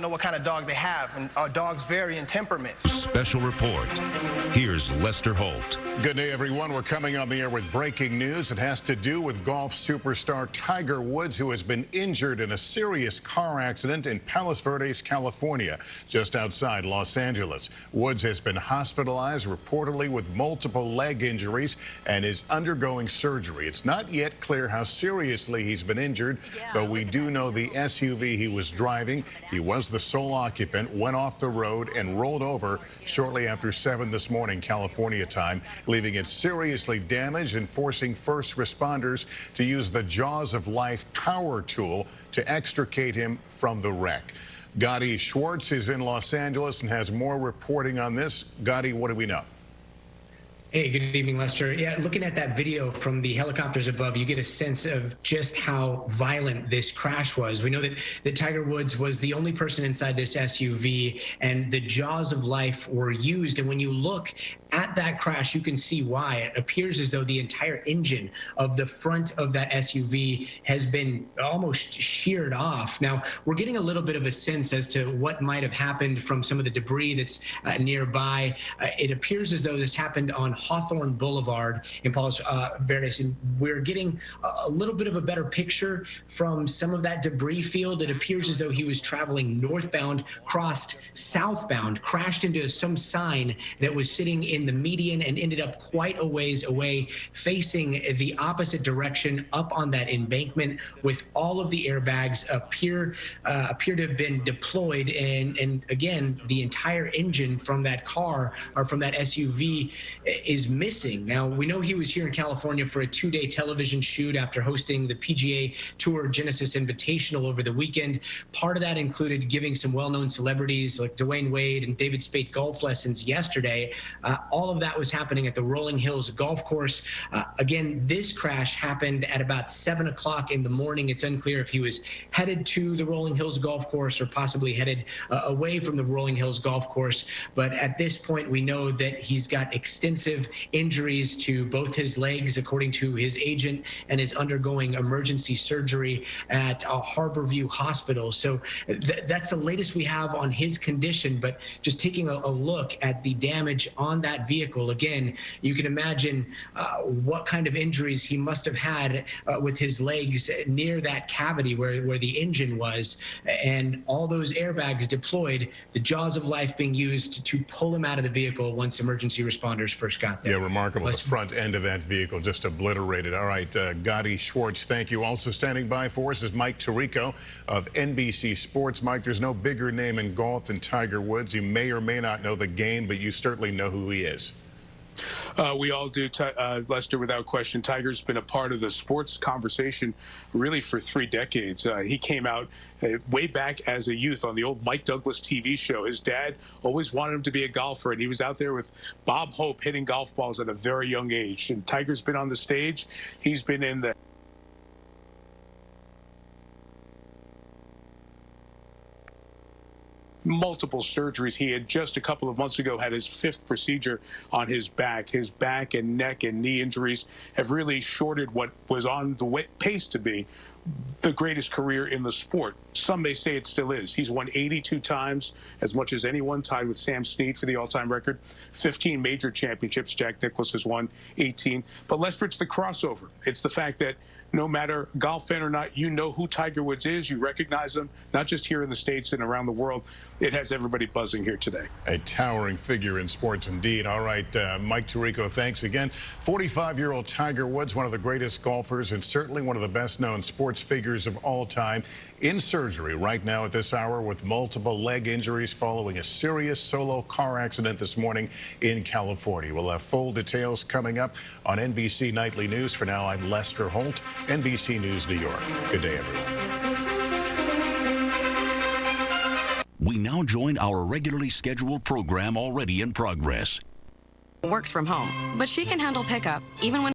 know what kind of dog they have, and dogs vary in temperament. Special report. Here's Lester Holt. Good day, everyone. We're coming on the air with breaking news. It has to do with golf superstar Tiger Woods, who has been injured in a serious car accident in Palos Verdes, California, just outside Los Angeles. Woods has been hospitalized, reportedly with multiple leg injuries, and is undergoing surgery. It's not yet clear how seriously he's been injured, but we do know the SUV he was driving, he was the sole occupant, went off the road and rolled over shortly after 7 this morning, California time, leaving it seriously damaged and forcing first responders to use the Jaws of Life power tool to extricate him from the wreck. Gotti Schwartz is in Los Angeles and has more reporting on this. Gotti, what do we know? Hey, good evening, Lester. Yeah, looking at that video from the helicopters above, you get a sense of just how violent this crash was. We know that Tiger Woods was the only person inside this SUV, and the Jaws of Life were used. And when you look at that crash, you can see why. It appears as though the entire engine of the front of that SUV has been almost sheared off. Now, we're getting a little bit of a sense as to what might have happened from some of the debris that's nearby. It appears as though this happened on Hawthorne Boulevard in Palos Verdes, and we're getting a little bit of a better picture from some of that debris field. It appears as though he was traveling northbound, crossed southbound, crashed into some sign that was sitting in the median and ended up quite a ways away, facing the opposite direction up on that embankment, with all of the airbags appear to have been deployed, and again, the entire engine from that car, or from that SUV, is missing. Now, we know he was here in California for a 2-day television shoot after hosting the PGA Tour Genesis Invitational over the weekend. Part of that included giving some well-known celebrities like Dwayne Wade and David Spade golf lessons yesterday. All of that was happening at the Rolling Hills golf course. Again, this crash happened at about 7 o'clock in the morning. It's unclear if he was headed to the Rolling Hills golf course or possibly headed away from the Rolling Hills golf course. But at this point, we know that he's got extensive injuries to both his legs, according to his agent, and is undergoing emergency surgery at Harborview Hospital. So that's the latest we have on his condition. But just taking a look at the damage on that vehicle, again, you can imagine what kind of injuries he must have had with his legs near that cavity where the engine was, and all those airbags deployed, the Jaws of Life being used to pull him out of the vehicle once emergency responders first got there. Yeah, remarkable. The front end of that vehicle just obliterated. All right, Gotti Schwartz, thank you. Also standing by for us is Mike Taurico of NBC Sports. Mike, there's no bigger name in golf than Tiger Woods. You may or may not know the game, but you certainly know who he is. We all do, Lester, without question. Tiger's been a part of the sports conversation really for 3 decades. He came out way back as a youth on the old Mike Douglas TV show. His dad always wanted him to be a golfer, and he was out there with Bob Hope hitting golf balls at a very young age. And Tiger's been on the stage. He's been in the multiple surgeries. He had just a couple of months ago had his 5th procedure on his back. His back and neck and knee injuries have really shorted what was on the pace to be the greatest career in the sport. Some may say it still is. He's won 82 times, as much as anyone, tied with Sam Snead for the all-time record. 15 major championships. Jack Nicklaus has won 18. But Lester, it's the crossover. It's the fact that no matter golf fan or not, you know who Tiger Woods is. You recognize him, not just here in the States and around the world. It has everybody buzzing here today. A towering figure in sports indeed. All right, Mike Taurico, thanks again. 45-year-old Tiger Woods, one of the greatest golfers and certainly one of the best-known sports figures of all time, in surgery right now at this hour with multiple leg injuries following a serious solo car accident this morning in California. We'll have full details coming up on NBC Nightly News. For now, I'm Lester Holt, NBC News, New York. Good day, everyone. We now join our regularly scheduled program already in progress. Works from home, but she can handle pickup even when